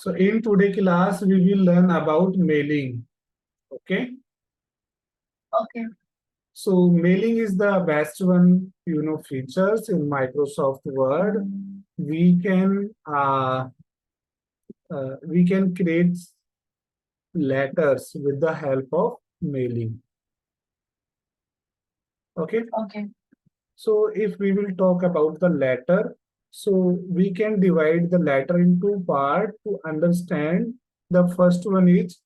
So in today class, we will learn about mailing. Okay. Okay. So mailing is the best one, features in Microsoft Word. We can create letters with the help of mailing. Okay. Okay. So if we will talk about the letter, so we can divide the letter into part to understand. The first one is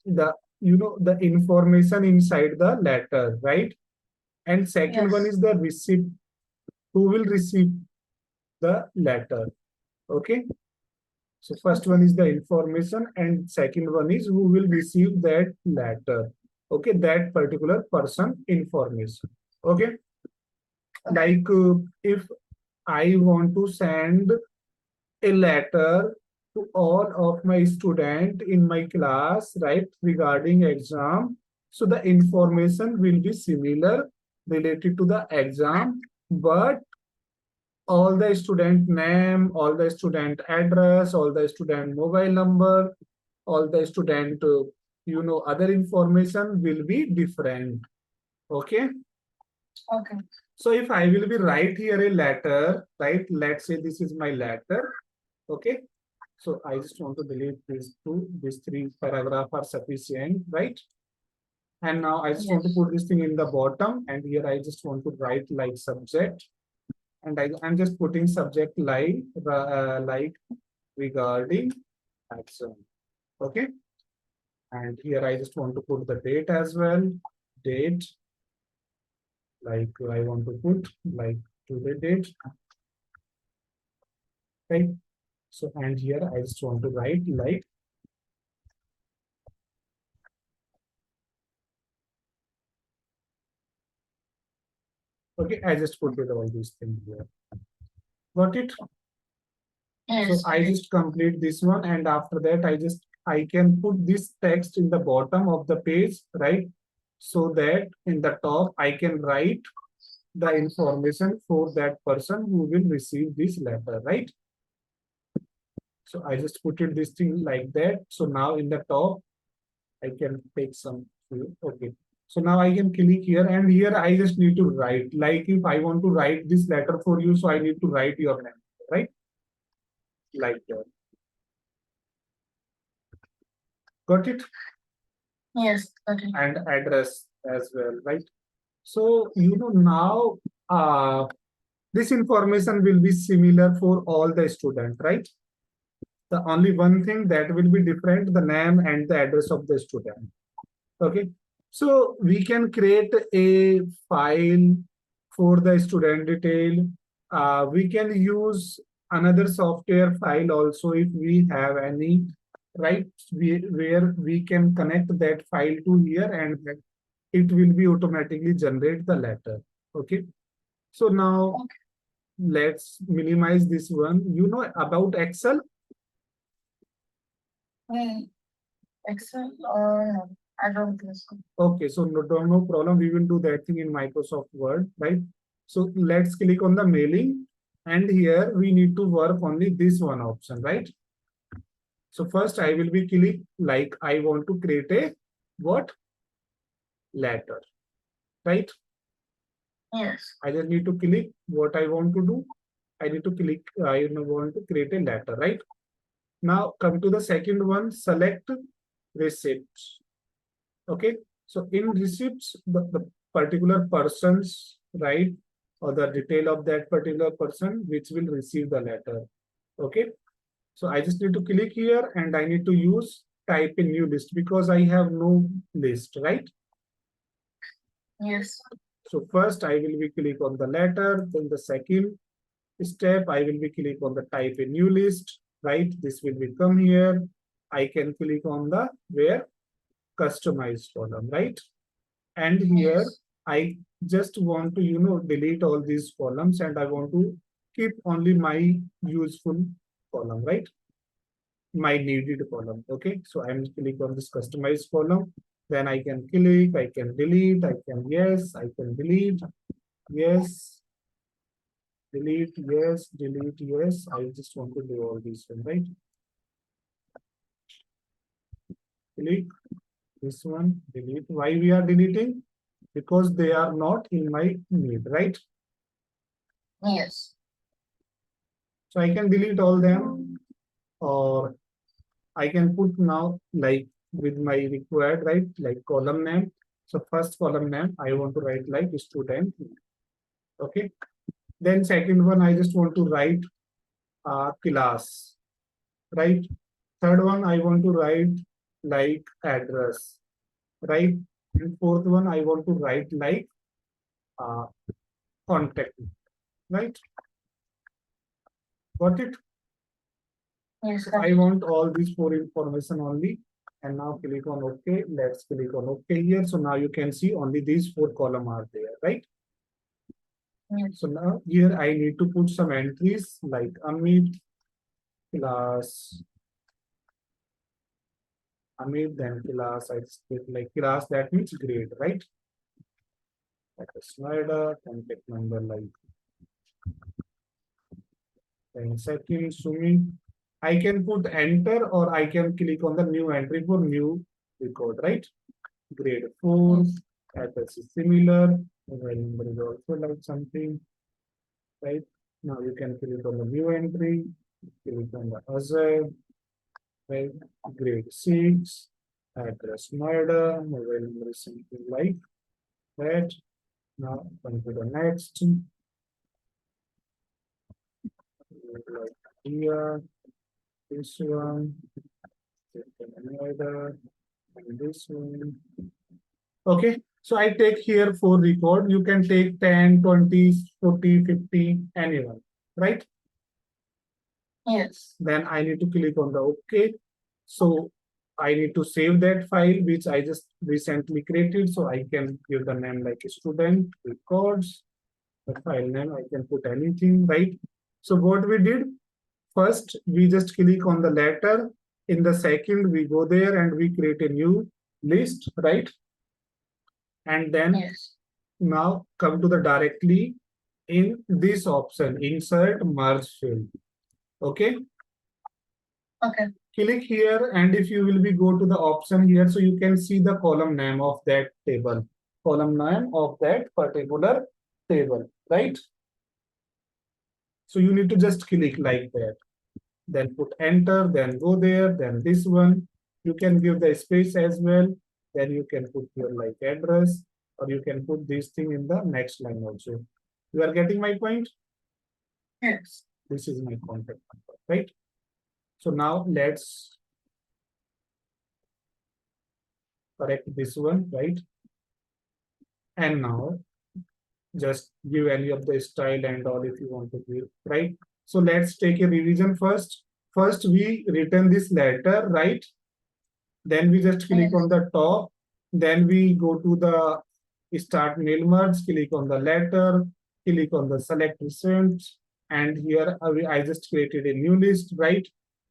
the the information inside the letter, right? And second one Yes. is the receipt, who will receive the letter. Okay. So first one is the information and second one is who will receive that letter. Okay, that particular person information. Okay. Like if I want to send a letter to all of my student in my class, right, regarding exam. So the information will be similar related to the exam, but all the student name, all the student address, all the student mobile number, all the student, other information will be different. Okay. Okay. So if I will be write here a letter, right? Let's say this is my letter. Okay. So I just want to delete these two, these three paragraph are sufficient, right? And now I just want to Yes. put this thing in the bottom, and here I just want to write like subject, and I'm just putting subject like regarding action. Okay. And here I just want to put the date as well. Date, like I want to put like today date. Right. So and here I just want to write like okay, I just put it all these things here. Got it? So Yes. I just complete this one, and after that I can put this text in the bottom of the page, right? So that in the top I can write the information for that person who will receive this letter, right? So I just put it this thing like that. So now in the top I can take some. Okay. So now I can click here, and here I just need to write. Like if I want to write this letter for you, so I need to write your name, right? Like that. Got it? Yes. Okay. And address as well, right? So now this information will be similar for all the student, right? The only one thing that will be different, the name and the address of the student. Okay. So we can create a file for the student detail. We can use another software file also if we have any, right? Where we can connect that file to here, and it will be automatically generate the letter. Okay. So now Okay. let's minimize this one. You know about Excel? Excel or no? I don't think so. Okay, so no problem. We will do that thing in Microsoft Word, right? So let's click on the mailing, and here we need to work only this one option, right? So first I will be click like I want to create a what? Letter, right? Yes. I just need to click what I want to do. I need to click, I want to create a letter, right? Now come to the second one, select receipts. Okay. So in receipts, the particular persons, right? Or the detail of that particular person which will receive the letter. Okay. So I just need to click here and I need to use type in new list because I have no list, right? Yes. So first I will be click on the letter, then the second step I will be click on the type a new list, right? This will become here. I can click on the where customize column, right? And here Yes. I just want to delete all these columns and I want to keep only my useful column, right? My needed column. Okay, so I'm click on this customize column, then I can click, I can delete, I can yes, I can delete, yes, delete, yes, delete, yes. I just want to do all these one, right? Click this one, delete. Why we are deleting? Because they are not in my need, right? Yes. So I can delete all them, or I can put now like with my required, right? Like column name. So first column name, I want to write like student. Okay. Then second one, I just want to write class, right? Third one, I want to write like address, right? And fourth one, I want to write like uh, contact, right? Got it? Yes. I want all these four information only. And now click on OK. Let's click on OK here. So now you can see only these four columns are there, right? Yes. So now here I need to put some entries like Amit, class, Amit, then class. I split like class, that means grade, right? Like a slider, contact number like then second Sumi. I can put enter or I can click on the new entry for new record, right? Grade 4, Yes. address is similar, mobile number is also like something, right? Now you can click on the new entry, click on the other, right? Grade 6, address Noida, mobile number is something like that. Now come to the next, like here, this one, Noida, and this one. Okay, so I take here 4 record. You can take 10, 20, 40, 50, anyone, right? Yes. Then I need to click on the OK. So I need to save that file, which I just recently created. So I can give the name like student records. The file name, I can put anything, right? So what we did, first, we just click on the letter. In the second, we go there and we create a new list, right? And then Yes. now come to the directly in this option, insert merge field. Okay. Okay. Click here, and if you will be go to the option here, so you can see the column name of that table, column name of that particular table, right? So you need to just click like that, then put enter, then go there, then this one. You can give the space as well. Then you can put your like address, or you can put this thing in the next line also. You are getting my point? Yes. This is my contact number, right? So now let's correct this one, right? And now just give any of the style and all if you want to give, right? So let's take a revision first. First, we written this letter, right? Then we just click Yes. on the top. Then we go to the start mail merge, click on the letter, click on the select recent. And here I just created a new list, right?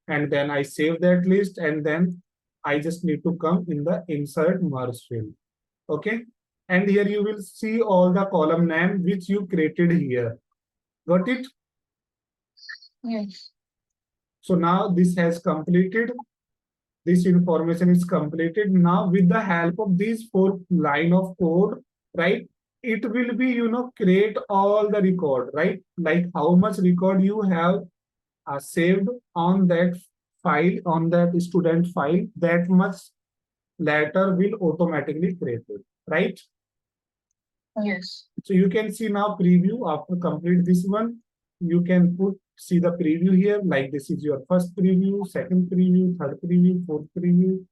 And then I save that list, and then I just need to come in the insert merge field. Okay. And here you will see all the column name which you created here. Got it? Yes. So now this has completed. This information is completed. Now with the help of these 4 line of code, right? It will be, create all the record, right? Like how much record you have saved on that file, on that student file, that much later will automatically create it, right? Yes. So you can see now preview after complete this one. You can see the preview here, like this is your first preview, second preview, third preview, fourth preview,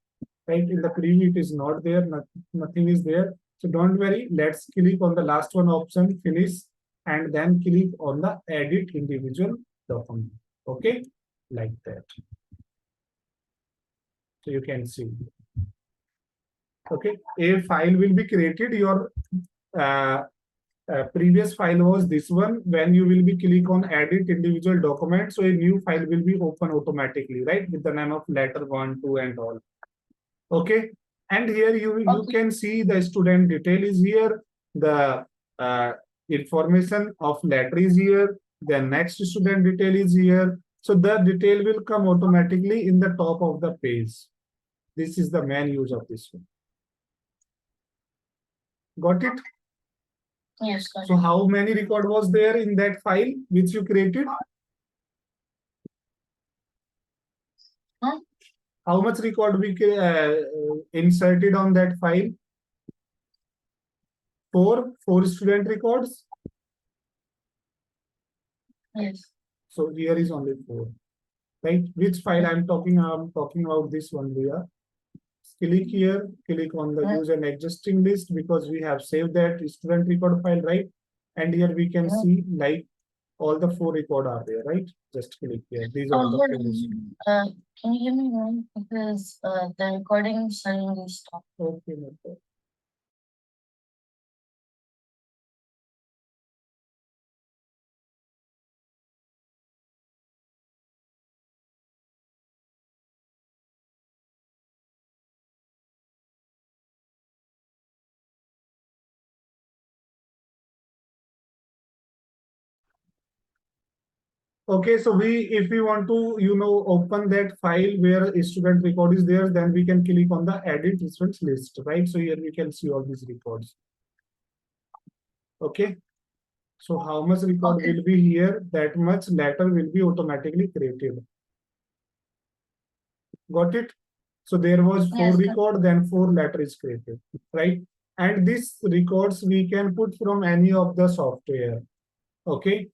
right? In the preview, it is not there, nothing is there. So don't worry, let's click on the last one option, finish, and then click on the edit individual document. Okay, like that. So you can see. Okay, a file will be created. Your previous file was this one. When you will be click on edit individual document, so a new file will be open automatically, right? With the name of letter 1, 2, and all. Okay. And here you can see the student detail is here. The information of letter is here. The next student detail is here. So the detail will come automatically in the top of the page. This is the main use of this one. Got it? Yes, got So it. how many record was there in that file which you created? Huh? How much record we inserted on that file? Four student records. Yes. So here is only 4, right? Which file I'm talking about this one here. Click here, click on the use an existing list because we have saved that student record file, right? And here we can see like all the 4 record are there, right? Just click here. These are Oh, the hold 4. on. Can you give me one? Because the recording suddenly stopped. Okay, no problem. Okay, so if we want to, open that file where a student record is there, then we can click on the edit students list, right? So here we can see all these records. Okay. So how much record will be here, that much letter will be automatically created. Got it? So there was 4 record, then 4 letter is created, right? And these records we can put from any of the software. Okay.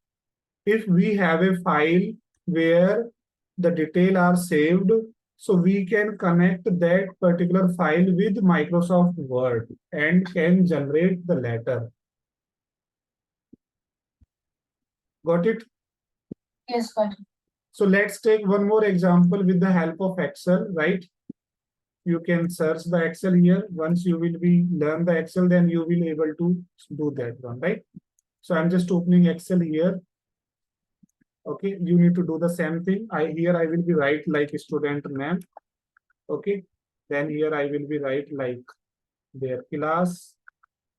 If we have a file where the detail are saved, so we can connect that particular file with Microsoft Word and can generate the letter. Got it? Yes, got it. So let's take one more example with the help of Excel, right? You can search the Excel here. Once you will learn the Excel, then you will able to do that one, right? So I'm just opening Excel here. Okay, you need to do the same thing. I will be write like student name. Okay, then here I will be write like their class.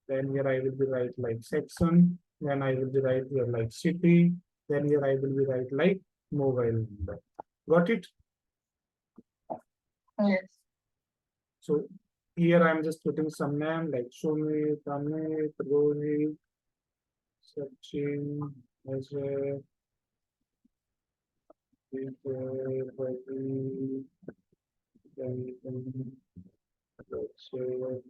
Then here I will be write like section. Then I will be write here like city. Then here I will be write like mobile number. Got it? Yes. So here I'm just putting some name like Sumit, Amit, Rohit, Sachin, Ajay, Vijay, Ravi, then Akshay,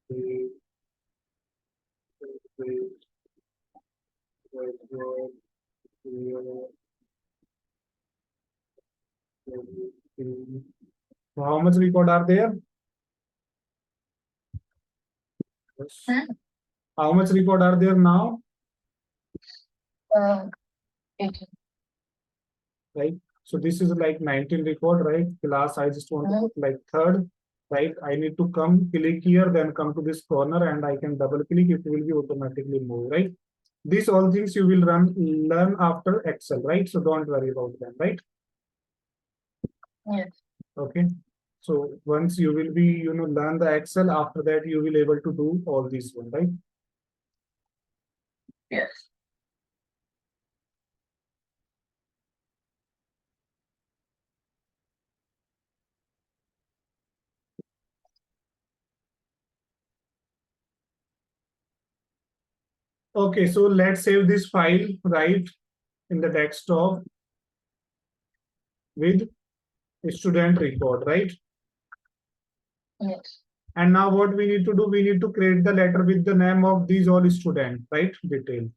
Dev, Dev, Vijay, Priya, Ravi. So how much record are there? Yes. How much record are there now? 18. Right. So this is like 19 record, right? Class, I just want to put like third, right? I need to come click here, then come to this corner and I can double click, it will be automatically move, right? These all things you will learn after Excel, right? So don't worry about them, right? Yes. Okay. So once you will be, learn the Excel, after that you will able to do all these one, right? Yes. Okay, so let's save this file, right, in the desktop with student record, right? Yes. And now what we need to do, we need to create the letter with the name of these all student, right? Detail.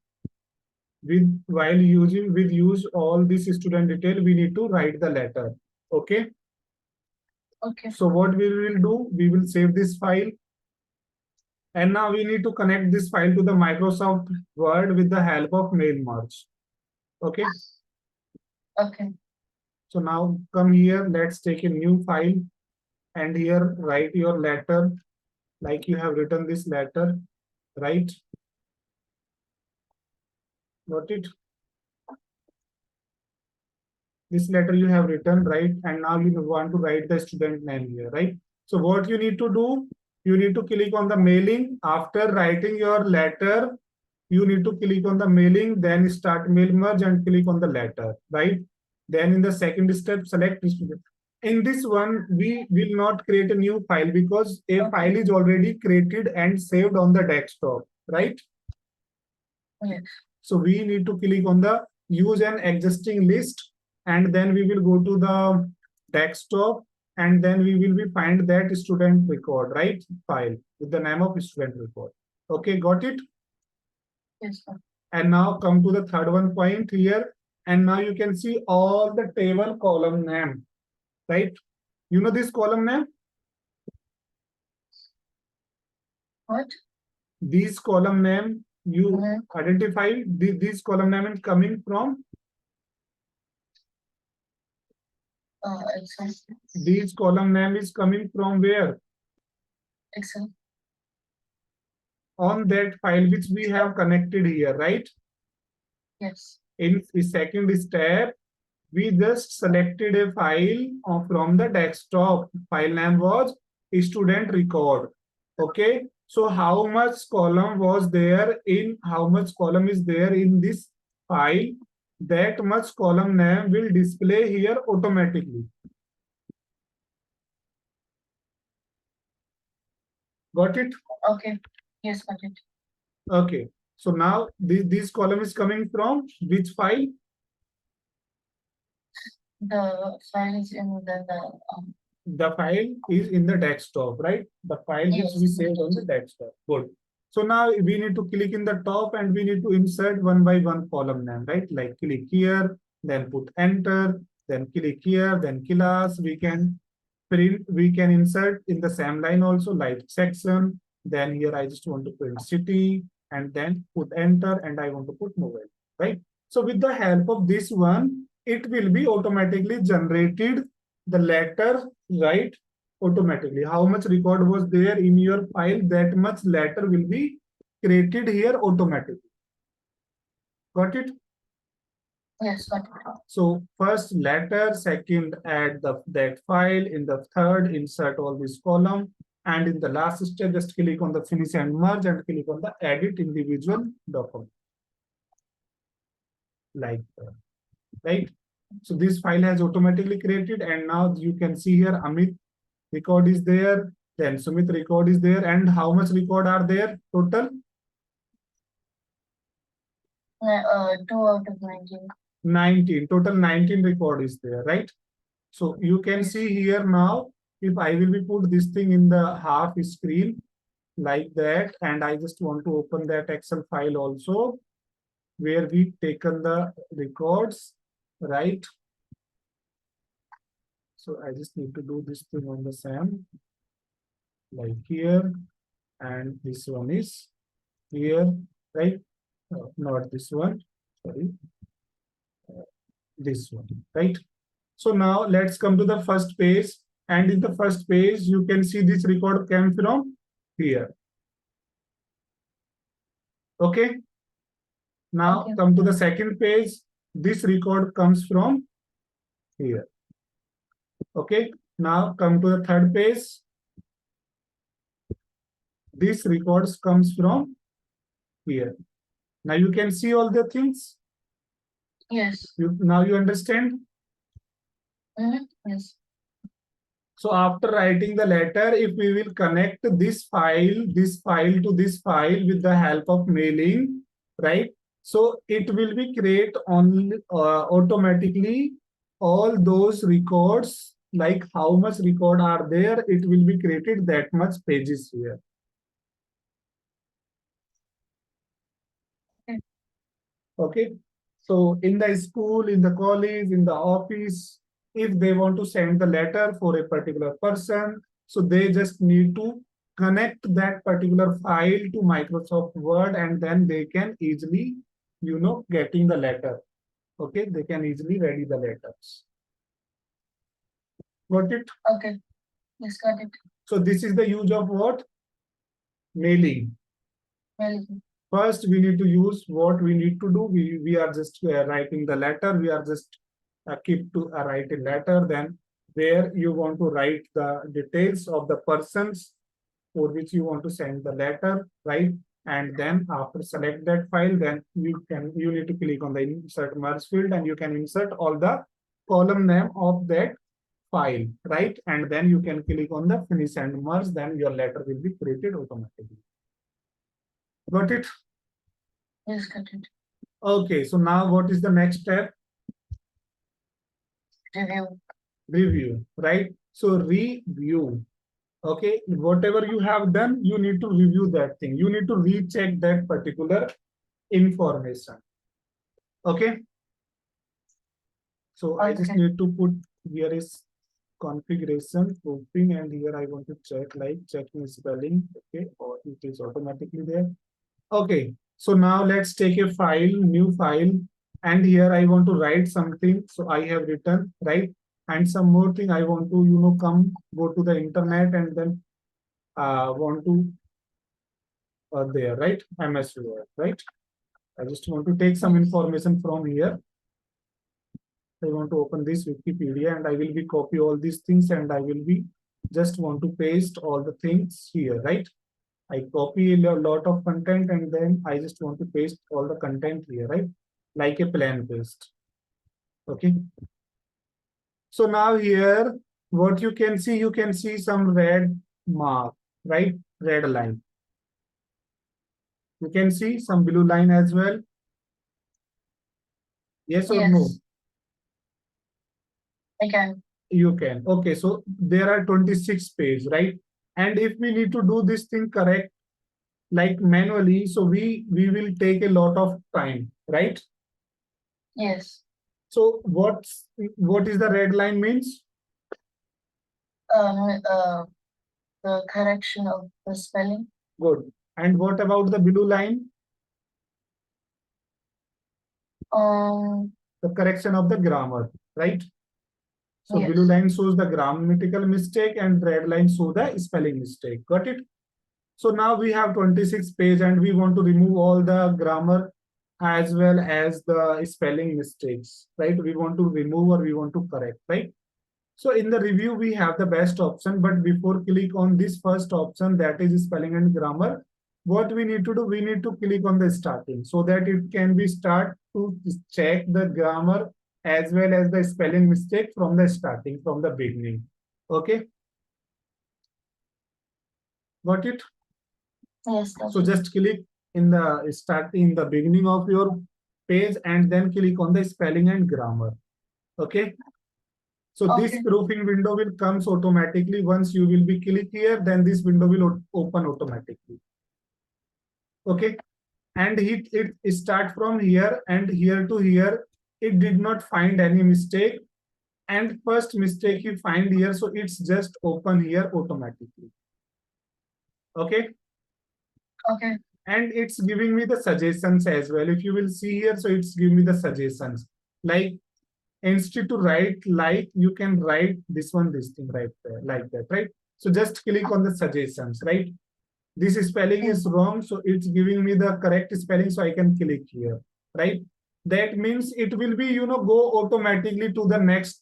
While use all this student detail, we need to write the letter. Okay. Okay. So what we will do, we will save this file. And now we need to connect this file to the Microsoft Word with the help of mail merge. Okay. Okay. So now come here, let's take a new file and here write your letter like you have written this letter, right? Got it? This letter you have written, right? And now you want to write the student name here, right? So what you need to do, you need to click on the mailing after writing your letter. you need to click on the mailing, then start mail merge and click on the letter, right? Then in the second step, select distribute. In this one, we will not create a new file because a file is already created and saved on the desktop, right? Yes. So we need to click on the use an existing list, and then we will go to the desktop, and then we will be find that student record, right? File with the name of student record. Okay, got it? Yes, sir. And now come to the third one point here. And now you can see all the table column name, right? You know this column name? What? These column name, you identify this column name is coming from Excel. these column name is coming from where? Excel. On that file which we have connected here, right? Yes. In the second step, we just selected a file from the desktop. File name was student record. Okay. So how much column was there in, how much column is there in this file? That much column name will display here automatically. Got it? Okay. Yes, got it. Okay. So now this column is coming from which file? The file is in The file is in the desktop, right? The file which Yes. we saved on the desktop. Good. So now we need to click in the top and we need to insert one by one column name, right? Like click here, then put enter, then click here, then class. We can print, we can insert in the same line also, like section. Then here I just want to print city and then put enter and I want to put mobile, right? So with the help of this one, it will be automatically generated the letter, right? Automatically. How much record was there in your file, that much letter will be created here automatically. Got it? Yes, got it. So first letter, second add that file, in the third insert all this column, and in the last step just click on the finish and merge and click on the edit individual document. Like that, right? So this file has automatically created, and now you can see here Amit record is there, then Sumit record is there, and how much record are there total? 2 out of 19. 19, total 19 record is there, right? So you can see here now, if I will be put this thing in the half screen like that, and I just want to open that Excel file also, where we taken the records, right? So I just need to do this thing on the same, like here, and this one is here, right? Not this one, sorry, this one, right? So now let's come to the first page, and in the first page you can see this record came from here. Okay. Now Okay. come to the second page. This record comes from here. Okay. Now come to the third page. This records comes from here. Now you can see all the things. Yes. Now you understand. Yes. So after writing the letter, if we will connect this file to this file with the help of mailing, right? So it will be create only automatically all those records, like how much record are there, it will be created that much pages here. Okay. Okay. So in the school, in the college, in the office, if they want to send the letter for a particular person, so they just need to connect that particular file to Microsoft Word, and then they can easily, getting the letter. Okay, they can easily ready the letters. Got it? Okay. Yes, got it. So this is the use of what? Mailing. Mailing. First, we need to use what we need to do. We are just writing the letter. We are just keep to write a letter. Then where you want to write the details of the persons for which you want to send the letter, right? And then after select that file, then you need to click on the insert merge field and you can insert all the column name of that file, right? And then you can click on the finish and merge, then your letter will be created automatically. Got it? Yes, got it. Okay, so now what is the next step? Review. Review, right? So review. Okay, whatever you have done, you need to review that thing. You need to recheck that particular information. Okay. So I just Okay. need to put here is configuration proofing, and here I want to check like checking spelling. Okay, or it is automatically there. Okay, so now let's take a file, new file, and here I want to write something. So I have written, right? And some more thing I want to, go to the internet and then want to there, right? MS Word, right? I just want to take some information from here. I want to open this Wikipedia and I will be copy all these things and I will be just want to paste all the things here, right? I copy a lot of content and then I just want to paste all the content here, right? Like a plain paste. Okay. So now here, what you can see some red mark, right? Red line. You can see some blue line as well. Yes or no? Yes, I can. You can. Okay, so there are 26 pages, right? And if we need to do this thing correct, like manually, so we will take a lot of time, right? Yes. So what is the red line means? Um, uh, the correction of the spelling. Good. And what about the blue line? Um, The correction of the grammar, right? So blue yes. line shows the grammatical mistake and red line shows the spelling mistake. Got it? So now we have 26 page and we want to remove all the grammar as well as the spelling mistakes, right? We want to remove or we want to correct, right? So in the review, we have the best option, but before click on this first option, that is spelling and grammar, what we need to do, we need to click on the starting so that it can be start to check the grammar as well as the spelling mistake from the starting, from the beginning. Okay. Got it? Yes, got So it. just click in the starting, in the beginning of your page and then click on the spelling and grammar. Okay. So this Okay. proofing window will comes automatically. Once you will be click here, then this window will open automatically. Okay. And it start from here and here to here. It did not find any mistake. And first mistake you find here. So it's just open here automatically. Okay. Okay. And it's giving me the suggestions as well. If you will see here, so it's giving me the suggestions. Like instead to write like, you can write this thing right there, like that, right? So just click on the suggestions, right? This spelling is wrong, so it's giving me the correct spelling, so I can click here, right? That means it will be, go automatically to the next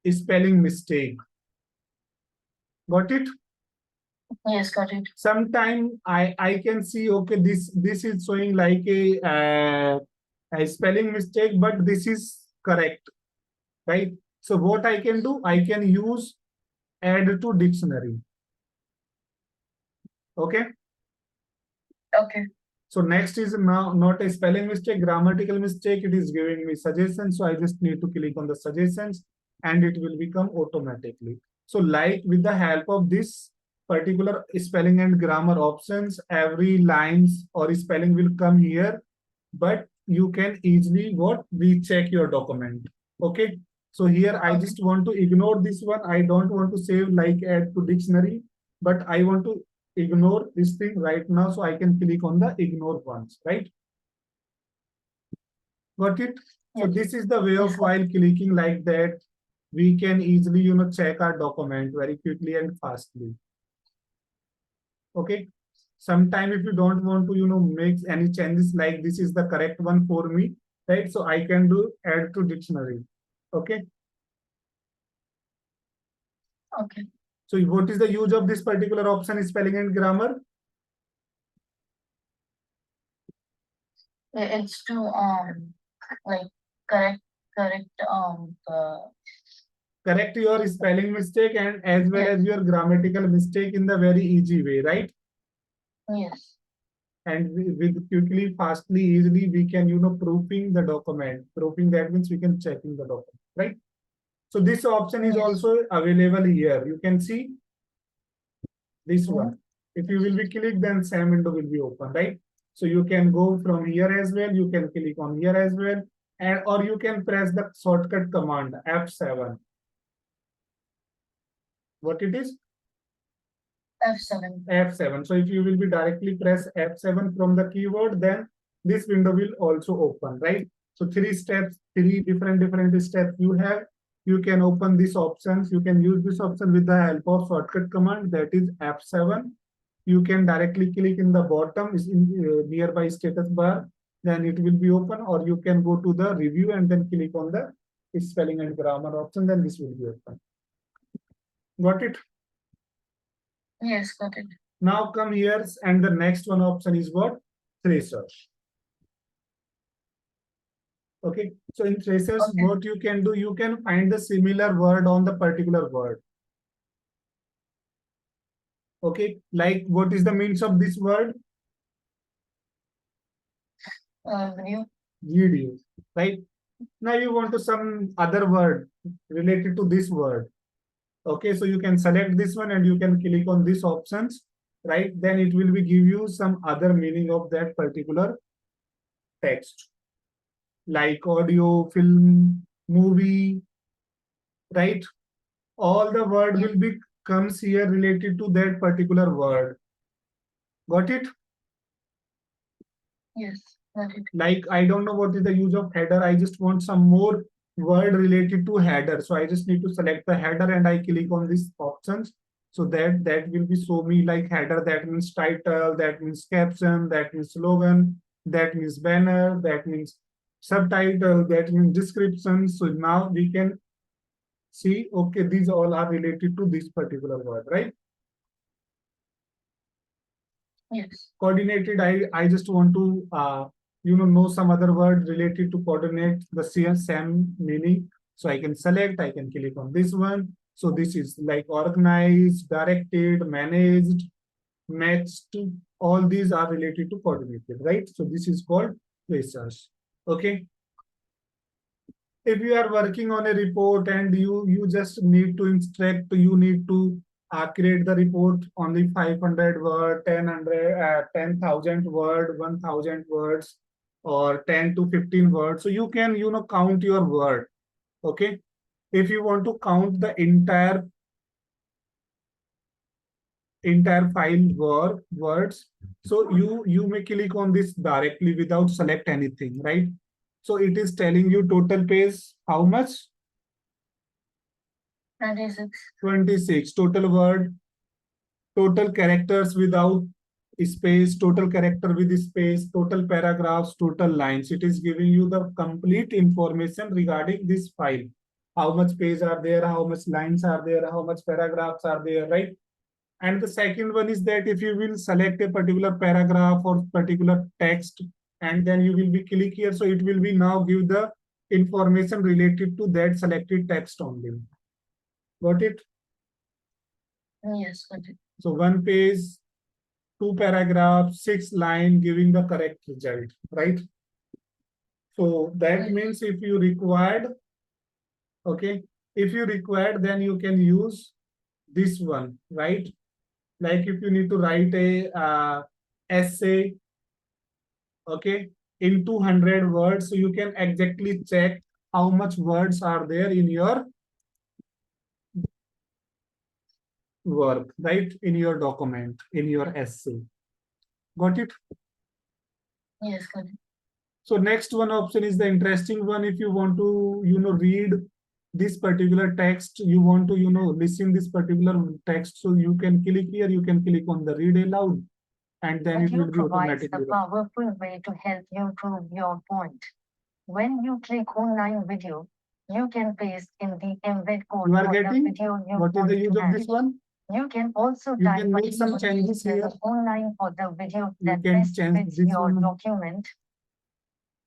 spelling mistake. Got it? Yes, got it. Sometime I can see, okay, this is showing like a spelling mistake, but this is correct, right? So what I can do, I can use add to dictionary. Okay. Okay. So next is now not a spelling mistake, grammatical mistake. It is giving me suggestions. So I just need to click on the suggestions and it will become automatically. So like with the help of this particular spelling and grammar options, every lines or spelling will come here, but you can easily recheck your document. Okay. So here I just want to ignore this one. I don't want to save like add to dictionary, but I want to ignore this thing right now, so I can click on the ignore once, right? Got it? So Yes. this is the way of Yes, while clicking like that, we can easily, check our document very quickly and fastly. Okay. Sometime if you don't want to, make any changes like this is the correct one for me, right? So I can do add to dictionary. Okay. okay. So what is the use of this particular option, spelling and grammar? It's to like correct Correct your spelling mistake and as well Yes. as your grammatical mistake in the very easy way, right? yes. And with quickly, fastly, easily, we can, proofing the document. Proofing, that means we can checking the document, right? So this option is Yes. also available here. You can see this Mhm. one. If you will be click, then same window will be open, right? So you can go from here as well. You can click on here as well, and or you can press the shortcut command F7. What it is? F7. F7. So if you will be directly press F7 from the keyboard, then this window will also open, right? So three steps, three different steps you have. You can open these options. You can use this option with the help of shortcut command, that is F7. You can directly click in the bottom is in nearby status bar, then it will be open, or you can go to the review and then click on the spelling and grammar option, then this will be open. Got it? Yes, got it. Now come here, and the next one option is what? Tracers. Okay, so in tracers, Okay. what you can do, you can find the similar word on the particular word. Okay, like what is the means of this word? Video. Video, right? Now you want to some other word related to this word. Okay, so you can select this one and you can click on these options, right? Then it will be give you some other meaning of that particular text, like audio, film, movie, right? All the word Yeah. will be comes here related to that particular word. Got it? Yes, got it. Like I don't know what is the use of header. I just want some more word related to header. So I just need to select the header and I click on these options. So that will be show me like header, that means title, that means caption, that means slogan, that means banner, that means subtitle, that means description. So now we can see, okay, these all are related to this particular word, right? Yes. Coordinated, I just want to know some other word related to coordinate the same meaning. So I can select, I can click on this one. So this is like organized, directed, managed, matched. All these are related to coordinated, right? So this is called research. Okay. If you are working on a report and you just need to instruct, you need to create the report only 500 word, 10,000 word, 1,000 words, or 10 to 15 words. So you can count your word. Okay. If you want to count the entire file words, so you may click on this directly without select anything, right? So it is telling you total page how much? 96. 26 total word, total characters without space, total character with space, total paragraphs, total lines. It is giving you the complete information regarding this file. How much page are there, how much lines are there, how much paragraphs are there, right? And the second one is that if you will select a particular paragraph or particular text, and then you will be click here, so it will be now give the information related to that selected text only. Got it? Yes, got it. So one page, two paragraphs, 6 lines, giving the correct result, right? So that Yes. means if you required, okay, if you required, then you can use this one, right? Like if you need to write a essay, okay, in 200 words, so you can exactly check how much words are there in your work, right? In your document, in your essay. Got it? Yes, got it. So next one option is the interesting one. If you want to, read this particular text, you want to, listen this particular text. So you can click here, you can click on the read aloud, and then it Video will be provides automatically. a powerful way to help you prove your point. When you click online video, you can paste in the embed code You are for the getting video you what is want the use to of this add. one? You can also You type can make some a changes here. online for the video You that can best change fits this your one. document.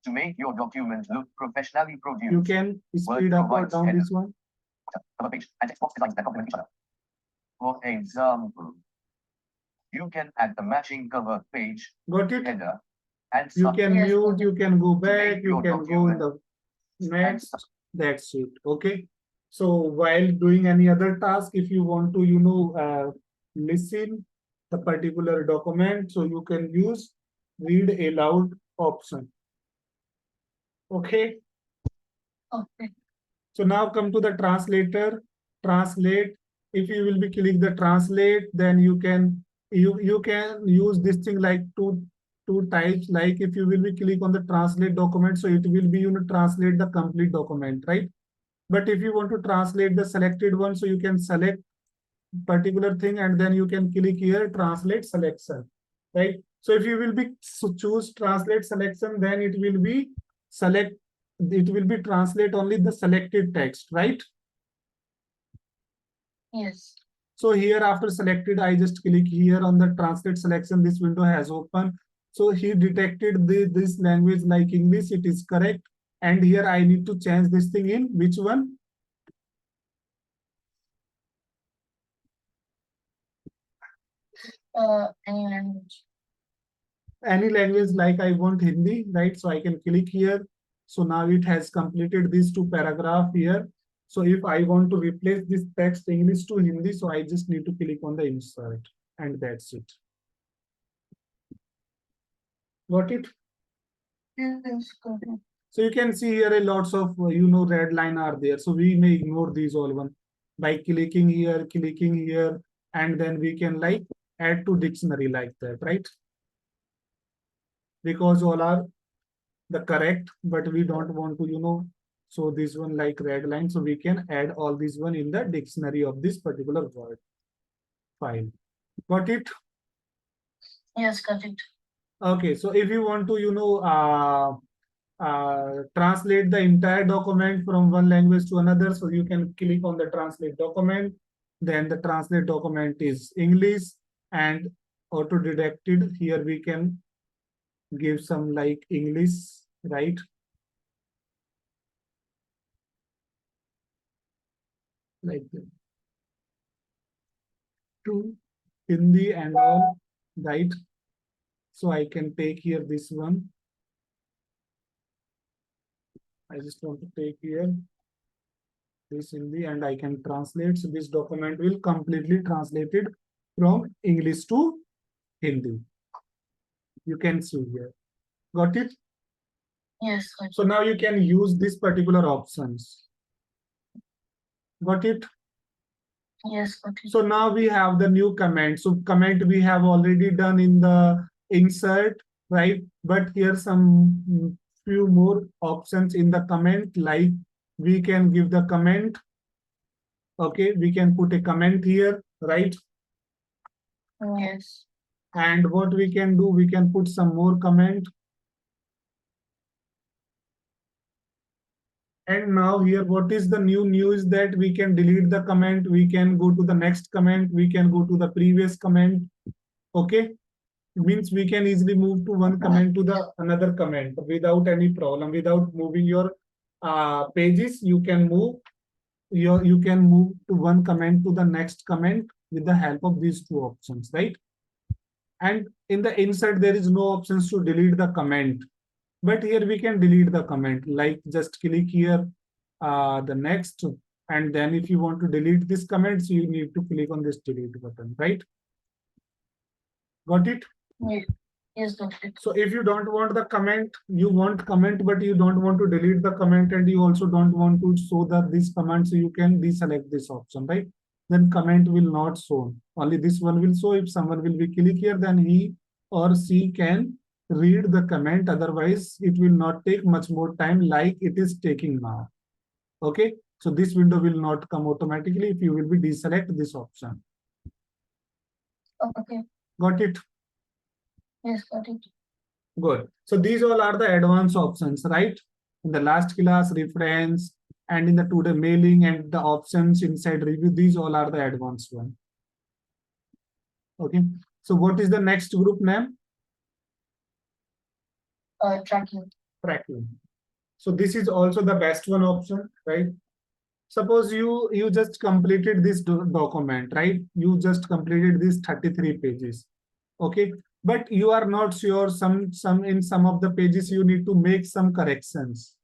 To make your document look professionally You produced, can speed up or provides down header. this one. Cover page and text box designs that complement each other. For example, you can add the matching cover page, Got it? header, and You sub. can Yes, mute, got it. you can go To make back, you your can go in document the next. That's it. Okay. So while doing any other task, if you want to, listen the particular document, so you can use read aloud option. Okay. Okay. So now come to the translator. Translate. If you will be click the translate, then you can use this thing like two types. Like if you will be click on the translate document, so it will be translate the complete document, right? But if you want to translate the selected one, so you can select particular thing and then you can click here translate selection, right? So if you will be choose translate selection, then it will be translate only the selected text, right? Yes. So here after selected, I just click here on the translate selection. This window has opened. So he detected this language like English. It is correct. And here I need to change this thing in which one? Any language. Any language, like I want Hindi, right? So I can click here. So now it has completed these two paragraph here. So if I want to replace this text English to Hindi, so I just need to click on the insert and that's it. Got it? Yes, got it. So you can see here a lots of, red line are there. So we may ignore these all one by clicking here, and then we can like add to dictionary like that, right? Because all are the correct, but we don't want to, so this one like red line. So we can add all these one in the dictionary of this particular word file. Got it? Yes, got it. Okay. So if you want to, translate the entire document from one language to another, so you can click on the translate document. Then the translate document is English and auto detected. Here we can give some like English, right? Like that. To Hindi and all, right? So I can take here this one. I just want to take here this Hindi and I can translate. So this document will completely translated from English to Hindi. You can see here. Got it? Yes, got it. So now you can use this particular options. Got it? Yes, got it. So now we have the new comment. So comment we have already done in the insert, right? But here some few more options in the comment, like we can give the comment. Okay, we can put a comment here, right? Yes. And what we can do, we can put some more comment. And now here, what is the new news that we can delete the comment, we can go to the next comment, we can go to the previous comment. Okay, means we can easily move to one comment to the another comment without any problem, without moving your pages. You can move to one comment to the next comment with the help of these two options, right? And in the insert, there is no options to delete the comment. But here we can delete the comment, like just click here, the next, and then if you want to delete this comment, so you need to click on this delete button, right? Got it? Yes. Yes, got it. So if you don't want the comment, you want comment, but you don't want to delete the comment, and you also don't want to show that this command, so you can deselect this option, right? Then comment will not show. Only this one will show. If someone will be click here, then he or she can read the comment. Otherwise, it will not take much more time like it is taking now. Okay. So this window will not come automatically if you will be deselect this option. Okay. Got it? Yes, got it. Good. So these all are the advanced options, right? In the last class, reference, and in the today mailing and the options inside review, these all are the advanced one. Okay. So what is the next group name? Tracking. tracking. So this is also the best one option, right? Suppose you just completed this document, right? You just completed these 33 pages. Okay, but you are not sure, some in some of the pages you need to make some corrections.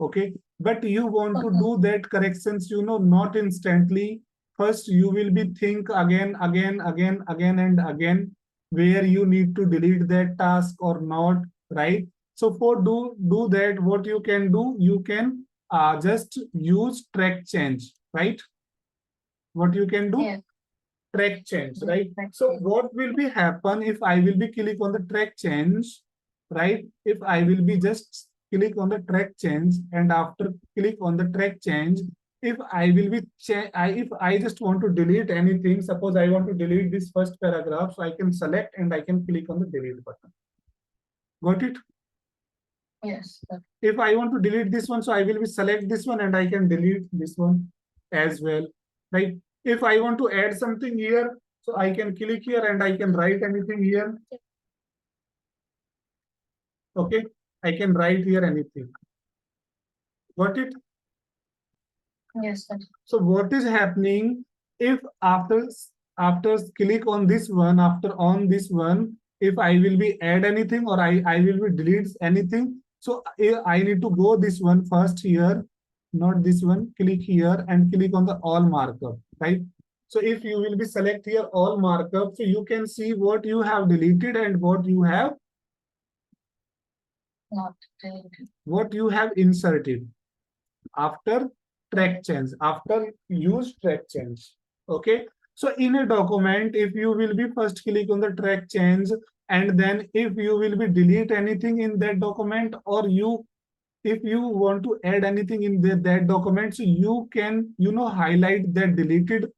Okay, but you want to do that corrections, not instantly. First you will be think again and again where you need to delete that task or not, right? So for do that, what you can do, you can just use track change, right? What you can do? Yeah. Track change, right? So what will be happen if I will be click on the track change, right? If I will be just click on the track change, and after click on the track change, if I will be if I just want to delete anything, suppose I want to delete this first paragraph, so I can select and I can click on the delete button. Got it? Yes. If I want to delete this one, so I will be select this one and I can delete this one as well, right? If I want to add something here, so I can click here and I can write anything here. Okay, I can write here anything. Got it? Yes. So what is happening if after click on this one, after on this one, if I will be add anything or I will be delete anything, so I need to go this one first here, not this one, click here and click on the all markup, right? So if you will be select here all markup, so you can see what you have deleted and what you have Not deleted. what you have inserted after track change, after use track change. Okay, so in a document, if you will be first click on the track change, and then if you will be delete anything in that document, or if you want to add anything in that document, so you can highlight that deleted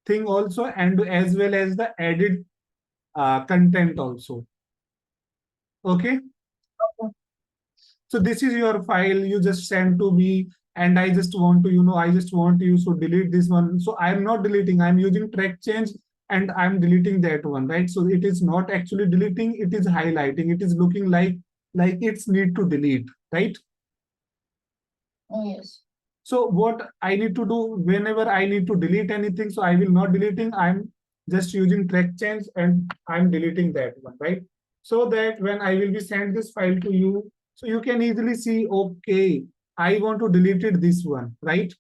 thing also, and as well as the added content also. Okay, so this is your file you just send to me, and I just want to I just want you to delete this one. So I'm not deleting, I'm using track change and I'm deleting that one, right? So it is not actually deleting, it is highlighting, it is looking like it's need to delete, right? Yes. So what I need to do whenever I need to delete anything, so I will not deleting, I'm just using track change and I'm deleting that one, right? So that when I will be send this file to you, so you can easily see, okay, I want to delete it this one, right?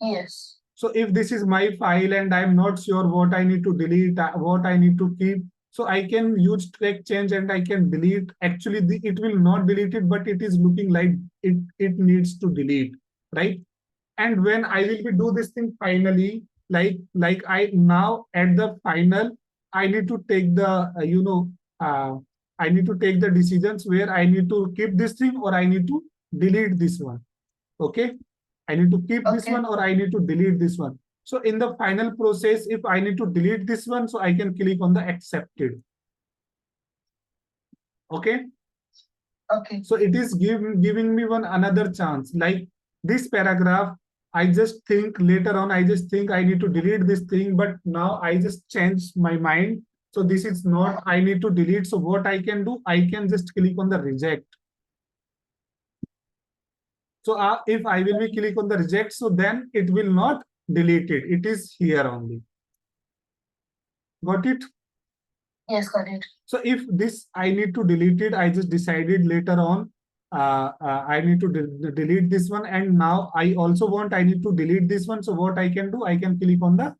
Yes. So if this is my file and I'm not sure what I need to delete, what I need to keep, so I can use track change and I can delete. Actually, it will not delete it, but it is looking like it needs to delete, right? And when I will be do this thing finally, like I now at the final, I need to take the I need to take the decisions where I need to keep this thing or I need to delete this one. Okay, I need to keep this Okay. one or I need to delete this one. So in the final process, if I need to delete this one, so I can click on the accepted. Okay. Okay. So it is giving me one another chance. Like this paragraph, I just think later on, I just think I need to delete this thing, but now I just change my mind. So this is not, I need to delete. So what I can do, I can just click on the reject. So if I will be click on the reject, so then it will not delete it. It is here only. Got it? Yes, got it. So if this I need to delete it, I just decided later on, I need to delete this one, and now I also want I need to delete this one. So what I can do, I can click on the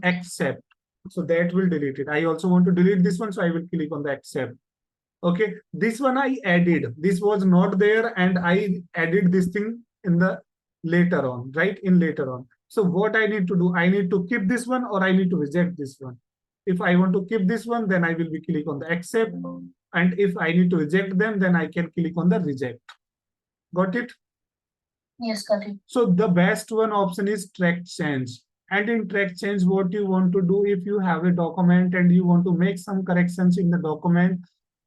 accept. So that will delete it. I also want to delete this one, so I will click on the accept. Okay, this one I added. This was not there, and I added this thing in the later on, right? In later on. So what I need to do, I need to keep this one or I need to reject this one. If I want to keep this one, then I will be click on the accept. And if I need to reject them, then I can click on the reject. Got it? Yes, got it. So the best one option is track change. And in track change, what you want to do, if you have a document and you want to make some corrections in the document,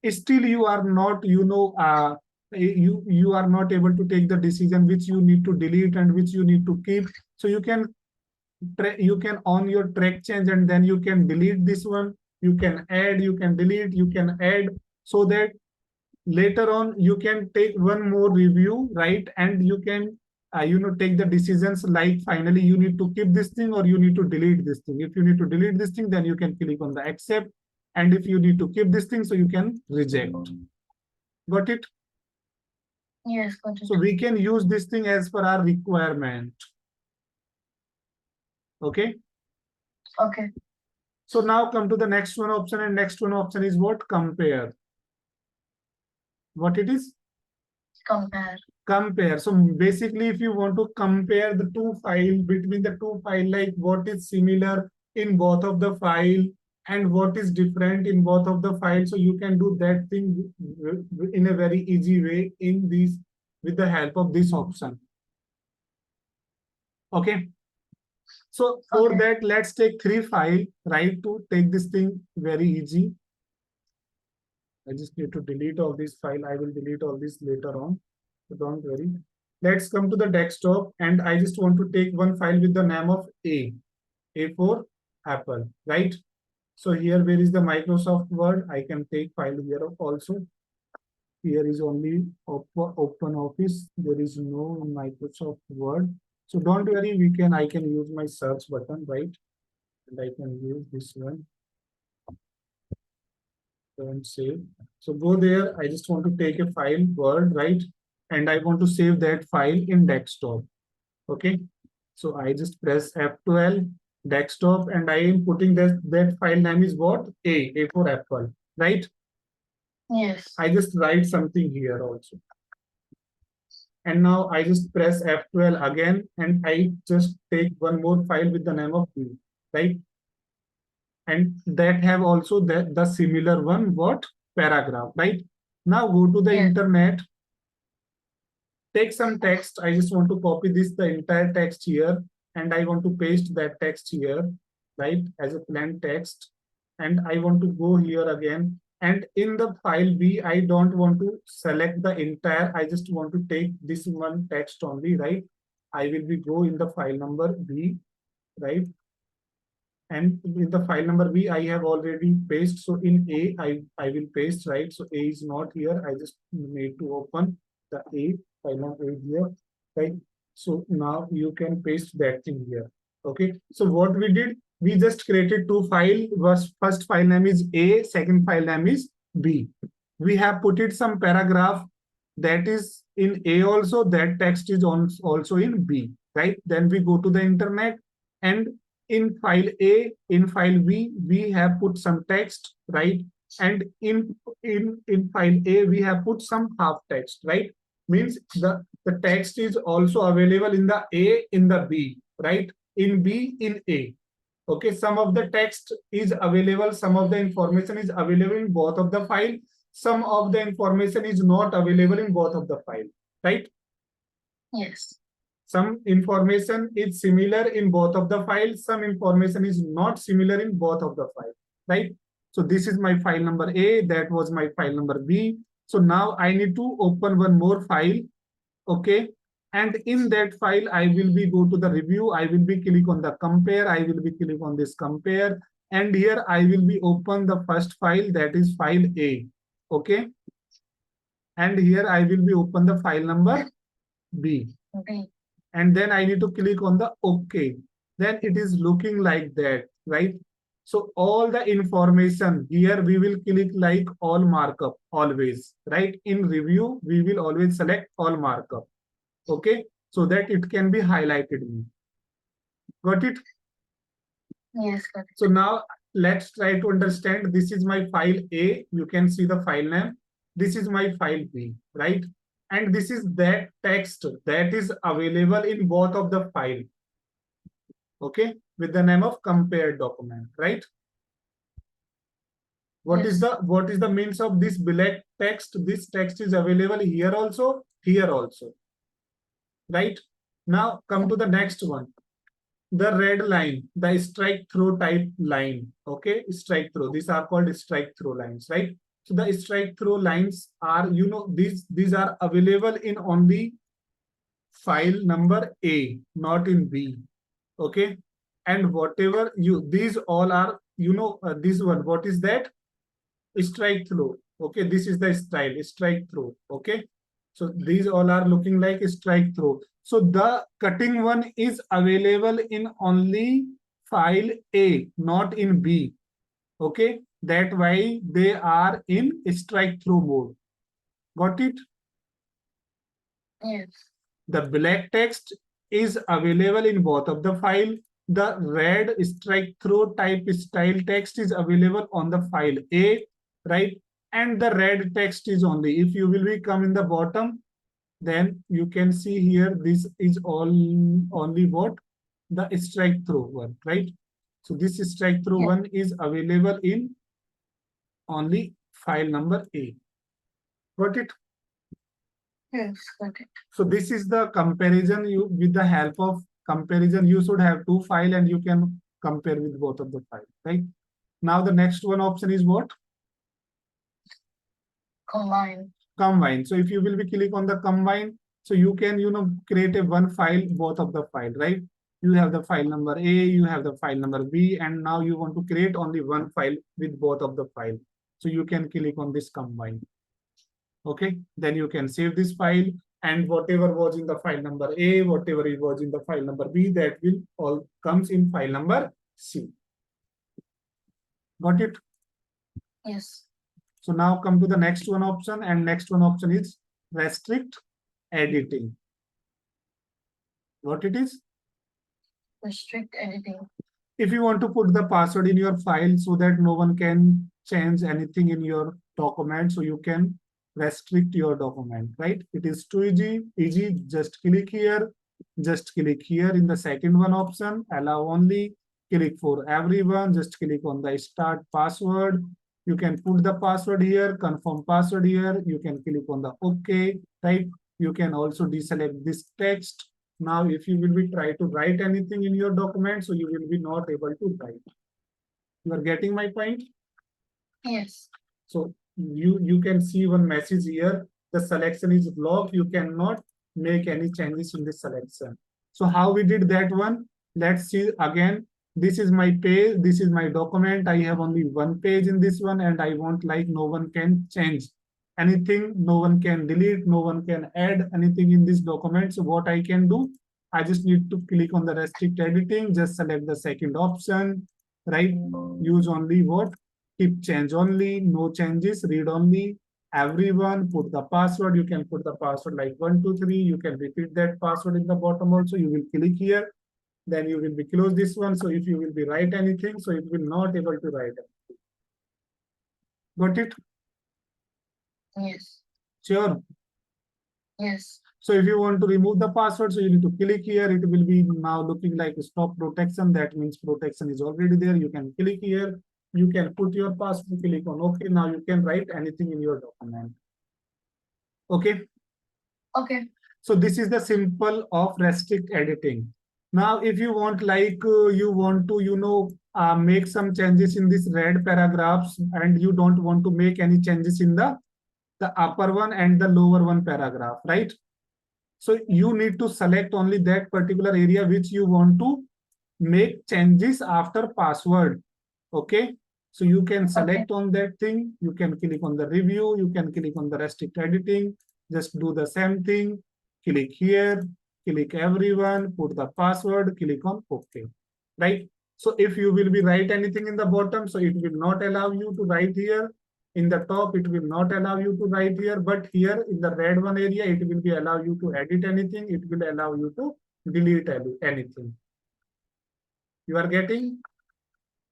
still you are not, you are not able to take the decision which you need to delete and which you need to keep. So you can on your track change, and then you can delete this one, you can add, you can delete, you can add, so that later on you can take one more review, right? And you can take the decisions like finally you need to keep this thing or you need to delete this thing. If you need to delete this thing, then you can click on the accept, and if you need to keep this thing, so you can reject. Got it? Yes, got it. So we can use this thing as per our requirement. Okay. Okay. So now come to the next one option, and next one option is what? Compare. What it is? Compare. Compare. So basically, if you want to compare the two files, between the two files, like what is similar in both of the file and what is different in both of the files, so you can do that thing in a very easy way in these with the help of this option. Okay. So for Okay. that, let's take 3 files, right? To take this thing very easy. I just need to delete all this file. I will delete all this later on. So don't worry. Let's come to the desktop, and I just want to take one file with the name of A for Apple, right? So here, where is the Microsoft Word? I can take file here also. Here is only open office. There is no Microsoft Word. So don't worry, I can use my search button, right? And I can use this one. Don't save. So go there. I just want to take a file, Word, right? And I want to save that file in desktop. Okay. So I just press F12, desktop, and I am putting that file name is what? A for Apple, right? Yes. I just write something here also. And now I just press F12 again, and I just take one more file with the name of B, right? And that have also the similar one, what? Paragraph, right? Now go to the Yeah. internet, take some text. I just want to copy the entire text here, and I want to paste that text here, right? As a plain text. And I want to go here again. And in the file B, I don't want to select the entire. I just want to take this one text only, right? I will be go in the file number B, right? And in the file number B, I have already pasted. So in A, I will paste, right? So A is not here. I just need to open the A file number here, right? So now you can paste that thing here. Okay. So what we did, we just created two files. First file name is A, second file name is B. We have put it some paragraph that is in A also, that text is also in B, right? Then we go to the internet, and in file A, in file B, we have put some text, right? And in file A, we have put some half text, right? Means the text is also available in the A, in the B, right? In B, in A. Okay, some of the text is available, some of the information is available in both of the file, some of the information is not available in both of the file, right? Yes. Some information is similar in both of the files, some information is not similar in both of the files, right? So this is my file number A, that was my file number B. So now I need to open one more file, okay? And in that file, I will be go to the review, I will be click on the compare, I will be click on this compare, and here I will be open the first file, that is file A, okay? And here I will be open the file number B. B. And then I need to click on the OK. Then it is looking like that, right? So all the information here, we will click like all markup always, right? In review, we will always select all markup, okay? So that it can be highlighted. Got it? Yes, got it. So now let's try to understand. This is my file A. You can see the file name. This is my file B, right? And this is that text that is available in both of the file, okay, with the name of compared document, right? What is the means of this black text? This text is available here also, right? Now come to the next one, the red line, the strike through type line, okay? Strike through, these are called strike through lines, right? So the strike through lines are, these are available in only file number A, not in B, okay? And whatever these all are, this one, what is that? Strike through. Okay, this is the style, strike through. Okay, so these all are looking like strike through. So the cutting one is available in only file A, not in B. Okay, that why they are in strike through mode. Got it? Yes. The black text is available in both of the file. The red strike through type style text is available on the file A, right? And the red text is only, if you will be come in the bottom, then you can see here, this is all only what? The strike through one, right? So this strike through Yeah. one is available in only file number A. Got it? Yes, got it. So this is the comparison. You, with the help of comparison, you should have two files and you can compare with both of the files, right? Now the next one option is what? Combine. Combine. So if you will be click on the combine, so you can, create a one file, both of the file, right? You have the file number A, you have the file number B, and now you want to create only one file with both of the file. So you can click on this combine. Okay, then you can save this file, and whatever was in the file number A, whatever it was in the file number B, that will all comes in file number C. Got it? Yes. So now come to the next one option, and next one option is restrict editing. What it is? Restrict editing. If you want to put the password in your file so that no one can change anything in your document, so you can restrict your document, right? It is too easy. Just click here in the second one option, allow only, click for everyone, just click on the start password. You can put the password here, confirm password here, you can click on the OK, right? You can also deselect this text. Now, if you will be try to write anything in your document, so you will be not able to write. You are getting my point? Yes. So you can see one message here. The selection is blocked. You cannot make any changes in the selection. So how we did that one? Let's see again. This is my page. This is my document. I have only one page in this one, and I want like no one can change anything. No one can delete. No one can add anything in this document. So what I can do? I just need to click on the restrict editing. Just select the second option, right? Use only what? Keep change only, no changes, read only, everyone, put the password. You can put the password like 123. You can repeat that password in the bottom also. You will click here, then you will be close this one. So if you will be write anything, so it will not able to write anything. Got it? Yes. Sure. Yes. So if you want to remove the password, so you need to click here. It will be now looking like stop protection. That means protection is already there. You can click here. You can put your password, click on OK. Now you can write anything in your document. Okay. Okay. So this is the simple of restrict editing. Now, if you want like you want to make some changes in this red paragraphs, and you don't want to make any changes in the upper one and the lower one paragraph, right? So you need to select only that particular area which you want to make changes after password. Okay. So you can select on that thing. You can click on the review. You can click on the restrict editing. Just do the same thing. Click here, click everyone, put the password, click on OK. Right. So if you will be write anything in the bottom, so it will not allow you to write here. In the top, it will not allow you to write here, but here in the red one area, it will be allow you to edit anything. It will allow you to delete anything. You are getting?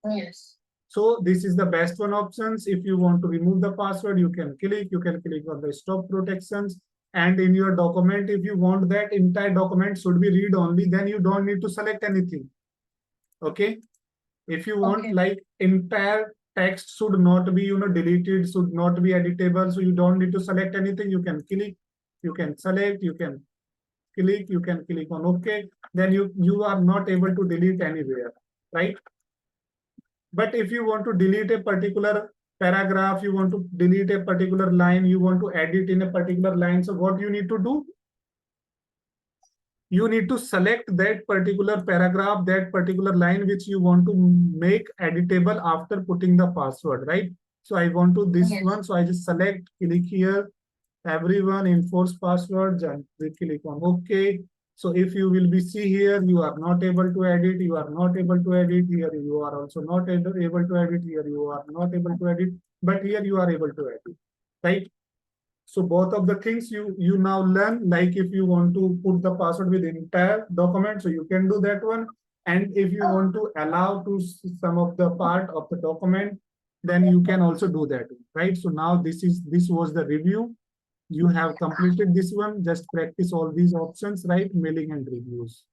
Yes. So this is the best one options. If you want to remove the password, you can click on the stop protections. And in your document, if you want that entire document should be read only, then you don't need to select anything. Okay. If you want like entire text should not be deleted, should not be editable, so you don't need to select anything. You can click, you can select, you can click on OK. Then you are not able to delete anywhere, right? But if you want to delete a particular paragraph, you want to delete a particular line, you want to edit in a particular line, so what you need to do? You need to select that particular paragraph, that particular line which you want to make editable after putting the password, right? So I want to this Yes. one. So I just select, click here, everyone enforce passwords and we click on OK. So if you will be see here, you are not able to edit, you are not able to edit here, you are also not able to edit here, you are not able to edit, but here you are able to edit, right? So both of the things you now learn, like if you want to put the password with entire document, so you can do that one. And if you want to allow to some of the part of the document, then you can also do that, right? So now this was the review. You have completed this one. Just practice all these options, right? Mailing and reviews.